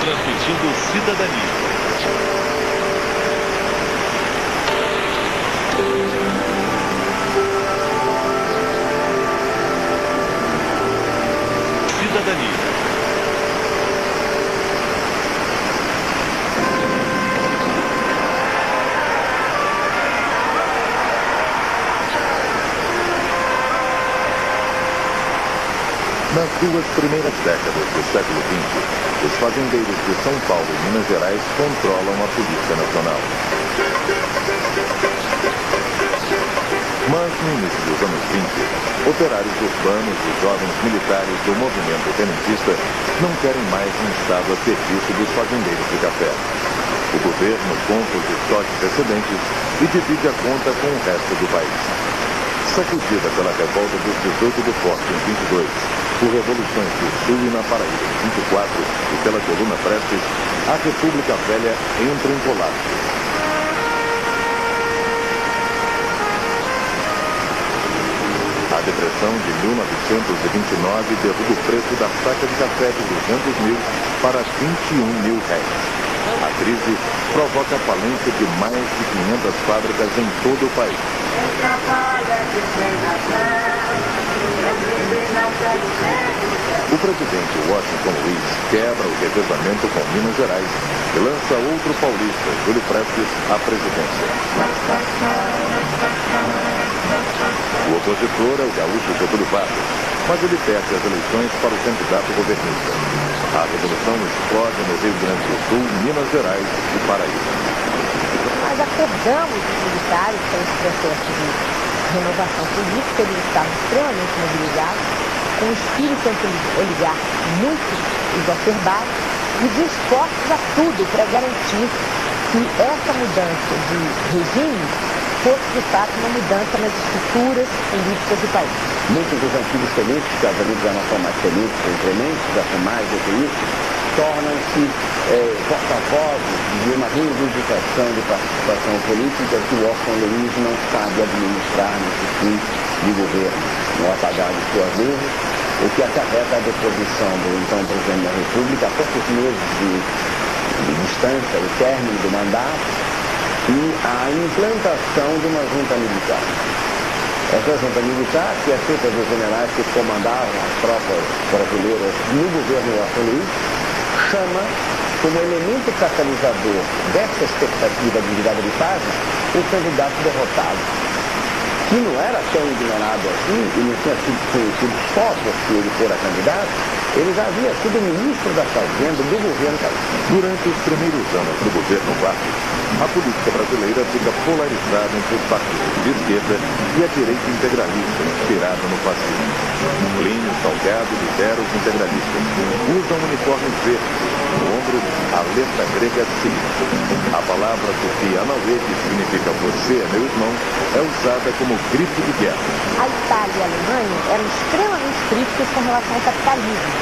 transmitindo Cidadania. Cidadania. Nas duas primeiras décadas do século XX, os fazendeiros de São Paulo e Minas Gerais controlam a Polícia Nacional. Mas no início dos anos 20, operários urbanos e jovens militares do movimento tenentista não querem mais um Estado a serviço dos fazendeiros de café. O governo compra os estoques excedentes e divide a conta com o resto do país. Sacudida pela revolta dos 18 do Forte em 22, por revoluções do Sul e na Paraíba em 24 e pela coluna Prestes, a República Velha entra em colapso. A depressão de 1929 derruba o preço da saca de café de 200 mil para 21 mil réis. A crise provoca a falência de mais de 500 fábricas em todo o país. O presidente Washington Luiz quebra o revezamento com Minas Gerais e lança outro paulista, Júlio Prestes, à presidência. O opositor é o gaúcho Getúlio Vargas, mas ele perde as eleições para o candidato governista. A revolução explode no Rio Grande do Sul, Minas Gerais e Paraíba. Nós acordamos os militares para esse processo de renovação política, eles estavam extremamente mobilizados, com o espírito anti-oligarca muito exacerbado e dispostos a tudo para garantir que essa mudança de regime fosse, de fato, uma mudança nas estruturas políticas do país. Muitos dos antigos tenentes, que obviamente já não são mais tenentes ou tenentes, já são mais do que isso, tornam-se porta-vozes de uma reivindicação de participação política que o Washington Luiz não sabe administrar nesse fim de governo, no apagar de suas luzes, o que acarreta a deposição do então presidente da República a poucos meses de distância, o término do mandato e a implantação de uma junta militar. Essa junta militar, que é feita dos generais que comandavam as tropas brasileiras no governo Washington Luiz, chama como elemento catalisador dessa expectativa de virada de página o candidato derrotado, que não era tão ignorado assim e não tinha sido conhecido só porque ele fora candidato, ele já havia sido ministro da Fazenda do governo Calçado. Durante os primeiros anos do governo Vargas, a política brasileira fica polarizada entre os partidos de esquerda e a direita integralista, inspirada no fascismo. Plínio Salgado lidera os integralistas. Usam uniformes verdes. No ombro, a letra grega Sigma. A palavra tupi Anauê, que significa você é meu irmão, é usada como grito de guerra. A Itália e a Alemanha eram extremamente críticas com relação ao capitalismo,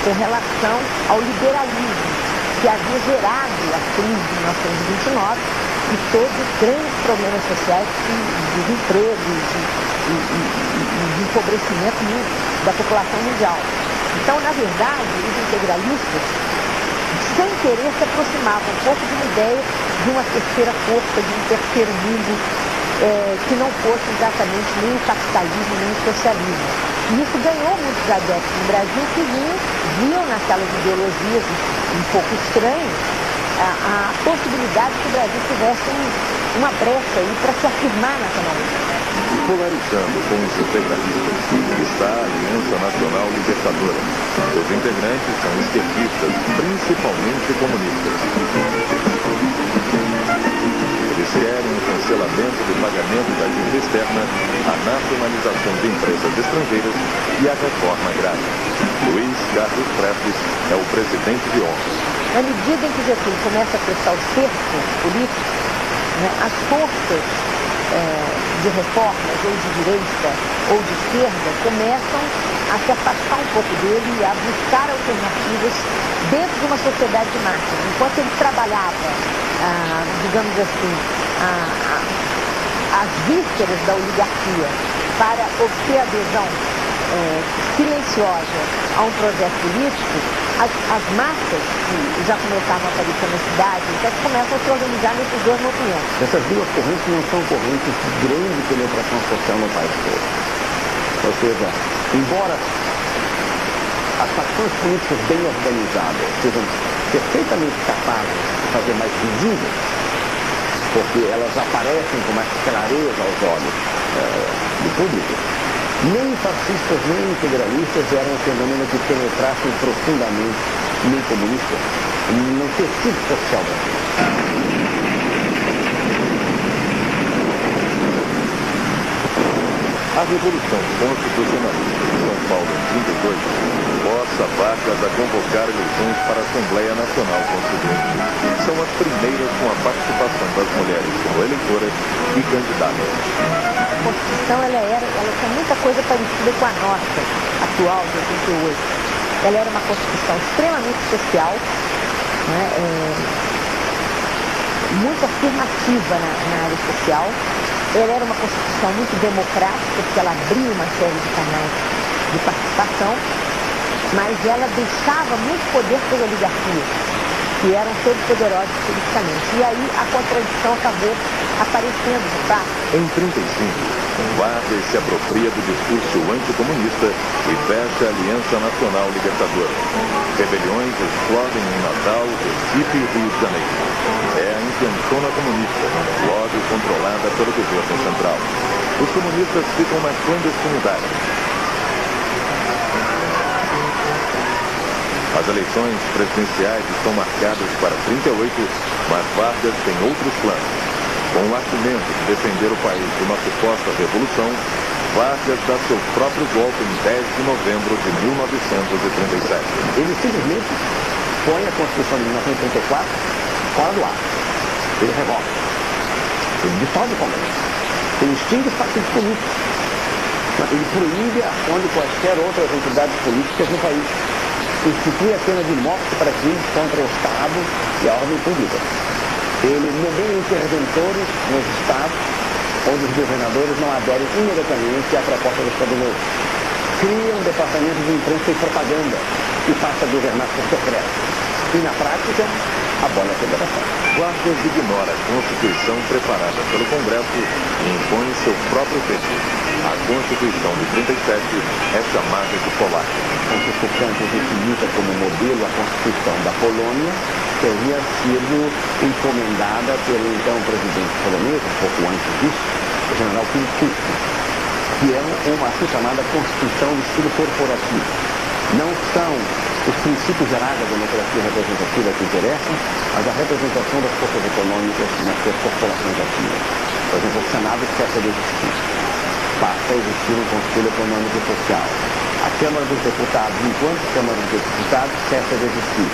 com relação ao liberalismo, que havia gerado a crise de 1929 e todos os grandes problemas sociais de desemprego e de empobrecimento da população mundial. Então, na verdade, os integralistas, sem querer, se aproximavam um pouco de uma ideia de uma terceira força, de um terceiro mundo, que não fosse exatamente nem o capitalismo, nem o socialismo. E isso ganhou muitos adeptos no Brasil que viam naquelas ideologias um pouco estranhas a possibilidade que o Brasil tivesse uma brecha aí para se afirmar nacionalmente. Polarizando com os integralistas está a Aliança Nacional Libertadora. Os integrantes são esquerdistas, principalmente comunistas. Eles querem o cancelamento do pagamento da dívida externa, a nacionalização de empresas estrangeiras e a reforma agrária. Luiz Carlos Prestes é o presidente de honra. Na medida em que Getúlio começa a prestar o cerco político, as forças de reformas, ou de direita, ou de esquerda, começam a se afastar um pouco dele e a buscar alternativas dentro de uma sociedade de máquinas. Enquanto ele trabalhava, digamos assim, as vísceras da oligarquia para obter adesão silenciosa a um projeto político, As massas que já começavam a aparecer na cidade, até que começam a se organizar nesses dois movimentos. Essas duas correntes não são correntes de grande penetração social no país todo. Ou seja, embora as facções políticas bem organizadas sejam perfeitamente capazes de fazer mais visíveis, porque elas aparecem com mais clareza aos olhos do público, nem fascistas nem integralistas eram um fenômeno que penetrassem profundamente, nem comunistas, no tecido social brasileiro. A Revolução Constitucionalista de São Paulo em 32 força Vargas a convocar eleições para a Assembleia Nacional Constituinte. São as primeiras com a participação das mulheres como eleitoras e candidatas. A Constituição ela tinha muita coisa parecida com a nossa atual, de 88. Ela era uma Constituição extremamente social, né, muito afirmativa na área social. Ela era uma Constituição muito democrática, porque ela abria uma série de canais de participação, mas ela deixava muito poder para as oligarquias, que eram todos poderosos politicamente. E aí a contradição acabou aparecendo de fato. Em 35, Vargas se apropria do discurso anticomunista e fecha a Aliança Nacional Libertadora. Rebeliões explodem em Natal, Recife e Rio de Janeiro. É a intentona comunista, logo controlada pelo governo central. Os comunistas ficam na clandestinidade. As eleições presidenciais estão marcadas para 38, mas Vargas tem outros planos. Com o argumento de defender o país de uma suposta revolução, Vargas dá seu próprio golpe em 10 de novembro de 1937. Ele simplesmente põe a Constituição de 1934 fora do ar. Ele revoga. Ele dissolve o Congresso. Ele extingue os partidos políticos. Ele proíbe a ação de quaisquer outras entidades políticas no país. Institui a pena de morte para crimes contra o Estado e a ordem pública. Ele nomeia interventores nos estados onde os governadores não aderem imediatamente à proposta do Estado Novo. Cria um departamento de imprensa e propaganda e passa a governar por decreto. E na prática, abola a federação. Vargas ignora a Constituição preparada pelo Congresso e impõe seu próprio texto. A Constituição de 37 é chamada de polaca. Francisco Cantos utiliza como modelo a Constituição da Polônia, que havia sido encomendada pelo então presidente polonês, um pouco antes disso, o general Piłsudski, que é uma assim chamada Constituição de estilo corporativo. Não são os princípios gerais da democracia representativa que interessam, mas a representação das forças econômicas nas suas corporações ativas. Por exemplo, o Senado cessa de existir. Passa a existir um Conselho Econômico e Social. A Câmara dos Deputados, enquanto Câmara dos Deputados, cessa de existir.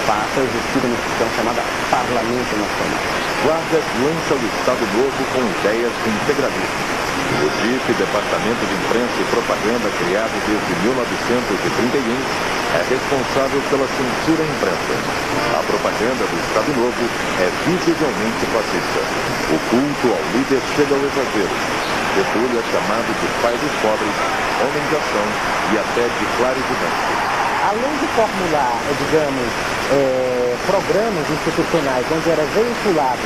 Passa a existir uma instituição chamada Parlamento Nacional. Vargas lança o Estado Novo com ideias de integralismo. O DIF, Departamento de Imprensa e Propaganda, criado desde 1931, é responsável pela censura à imprensa. A propaganda do Estado Novo é visivelmente fascista. O culto ao líder chega ao exagero. Getúlio é chamado de pai dos pobres, homem de ação e até de clarividente. Além de formular, digamos, programas institucionais onde era veiculadas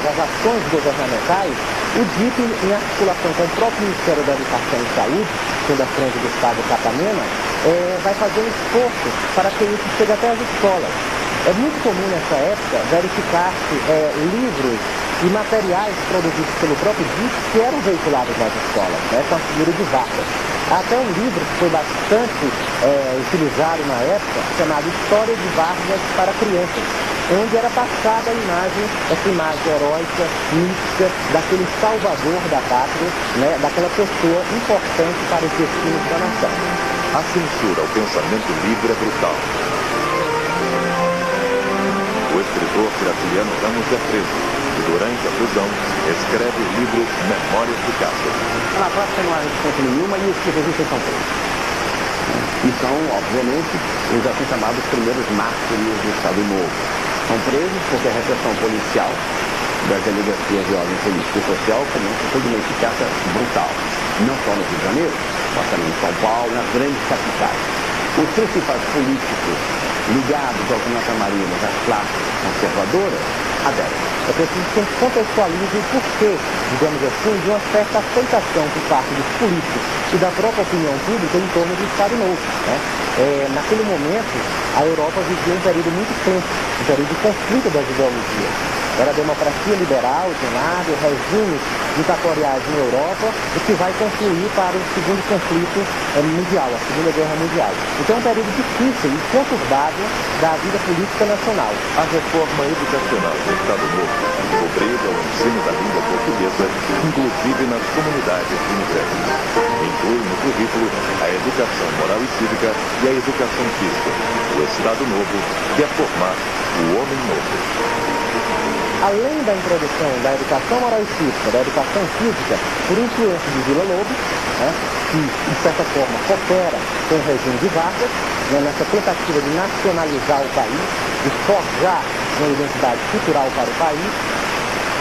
as ações governamentais, o DIP, em articulação com o próprio Ministério da Educação e Saúde, sob a frente do Estado de Capanema, vai fazer um esforço para que isso chegue até as escolas. É muito comum nessa época verificar-se livros e materiais produzidos pelo próprio DIP que eram veiculados nas escolas, com a figura de Vargas. Há até um livro que foi bastante utilizado na época, chamado História de Vargas para Crianças, onde era passada essa imagem heróica, mítica, daquele salvador da pátria, daquela pessoa importante para os destinos da nação. A censura ao pensamento livre é brutal. O escritor Graciliano Ramos é preso e, durante a prisão, escreve o livro Memórias de Castro. Na prática não há resposta nenhuma e os que resistem são presos. E são, obviamente, os assim chamados primeiros mártires do Estado Novo. São presos porque a repressão policial das delegacias de ordem política e social começa de uma eficácia brutal. Não só no Rio de Janeiro, mas também em São Paulo, nas grandes capitais. os principais políticos ligados ao Marinas, às classes conservadoras, aderem. É preciso que a gente contextualize o porquê, digamos assim, de uma certa aceitação por parte dos políticos e da própria opinião pública em torno do Estado Novo, né? Naquele momento, a Europa vivia um período muito tenso, um período de conflito das ideologias. Era a democracia liberal, de um lado, regimes ditatoriais na Europa, o que vai concluir para o segundo conflito mundial, a Segunda Guerra Mundial. Então é um período difícil e conturbado da vida política nacional. A reforma educacional do Estado Novo obriga o ensino da língua portuguesa, inclusive nas comunidades imigrantes. Inclui no currículo a educação moral e cívica e a educação física. O Estado Novo quer formar o homem novo. Além da introdução da educação moral e cívica, da educação física, por influência de Vila Lobos, né, que, de certa forma, coopera com o regime de Vargas, né, nessa tentativa de nacionalizar o país, de forjar uma identidade cultural para o país,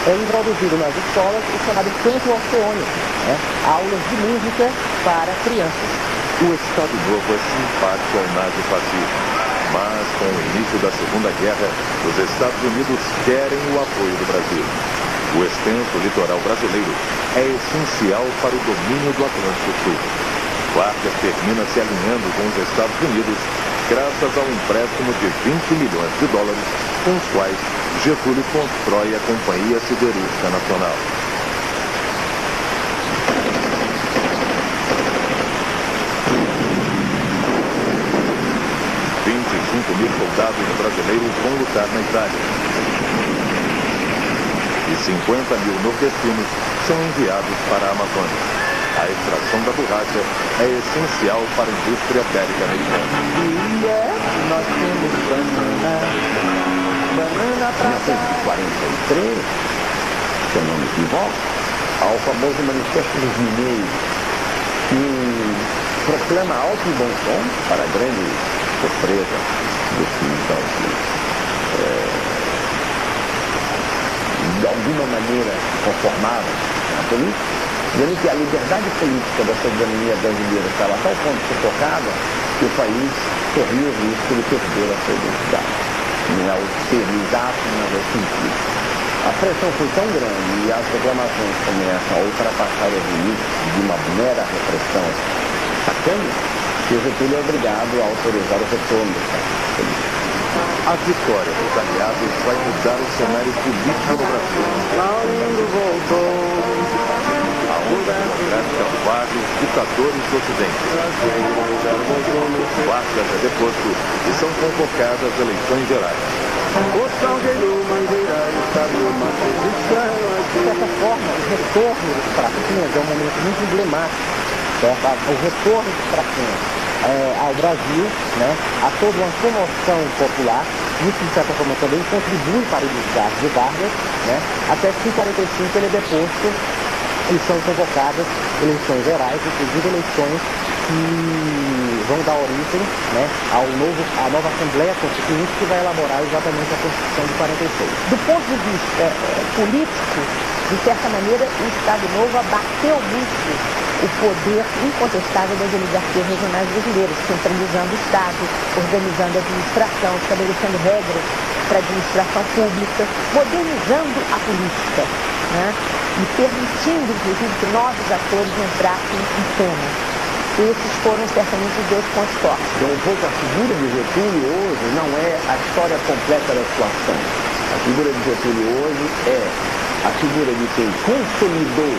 é introduzido nas escolas o chamado canto orfeônico, né, aulas de música para crianças. O Estado Novo é simpático ao nazifascismo, mas com o início da Segunda Guerra, os Estados Unidos querem o apoio do Brasil. O extenso litoral brasileiro é essencial para o domínio do Atlântico Sul. Vargas termina se alinhando com os Estados Unidos graças ao empréstimo de 20 milhões de dólares, com os quais Getúlio constrói a Companhia Siderúrgica Nacional. 5.000 soldados brasileiros vão lutar na Itália. E 50.000 nordestinos são enviados para a Amazônia. A extração da borracha é essencial para a indústria bélica americana. Nós temos banana pra 1943, se eu não me equivoco, ao famoso Manifesto dos Mineiros, que proclama alto e bom som, para a grande surpresa dos que então de alguma maneira conformavam na política, dizendo que a liberdade política da soberania brasileira estava a tal ponto sufocada que o país corria o risco de perder a sua identidade. Não é o exteriorizar, mas é o sentido. A pressão foi tão grande e as reclamações começam a ultrapassar os limites de uma mera repressão sacana, que o Getúlio é obrigado a autorizar o retorno do Estado político. A vitória dos aliados vai mudar o cenário político do Brasil. A onda democrática varre os ditadores do Ocidente. Vargas é deposto e são convocadas eleições gerais. De certa forma, o retorno dos pracinhas é um momento muito emblemático, certo? O retorno dos pracinhas ao Brasil, né? Há toda uma comoção popular, isso de certa forma também contribui para o desgaste de Vargas, né? Até que em 1945 ele é deposto e são convocadas eleições gerais, inclusive eleições que vão dar origem, né, à nova Assembleia Constituinte, que vai elaborar exatamente a Constituição de 46. Do ponto de vista político, de certa maneira, o Estado Novo abateu muito o poder incontestável das oligarquias regionais brasileiras, centralizando o Estado, organizando a administração, estabelecendo regras para a administração pública, modernizando a política, né, e permitindo, inclusive, que novos atores entrassem em cena. Esses foram certamente os dois pontos fortes. Então, um pouco a figura de Getúlio hoje não é a história completa da situação. A figura de Getúlio hoje é a figura de quem consolidou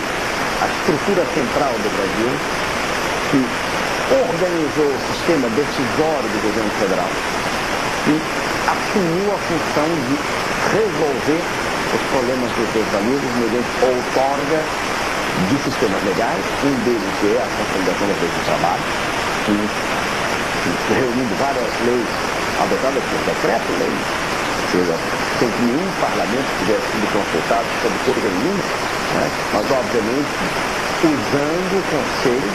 a estrutura central do Brasil, que organizou o sistema decisório do governo federal e assumiu a função de resolver os problemas dos seus amigos mediante outorga de sistemas legais, um deles é a consolidação da lei do trabalho, reunindo várias leis adotadas por decreto-lei, ou seja, sem que nenhum parlamento tivesse sido consultado sobre coisa nenhuma, né? Mas obviamente usando o conselho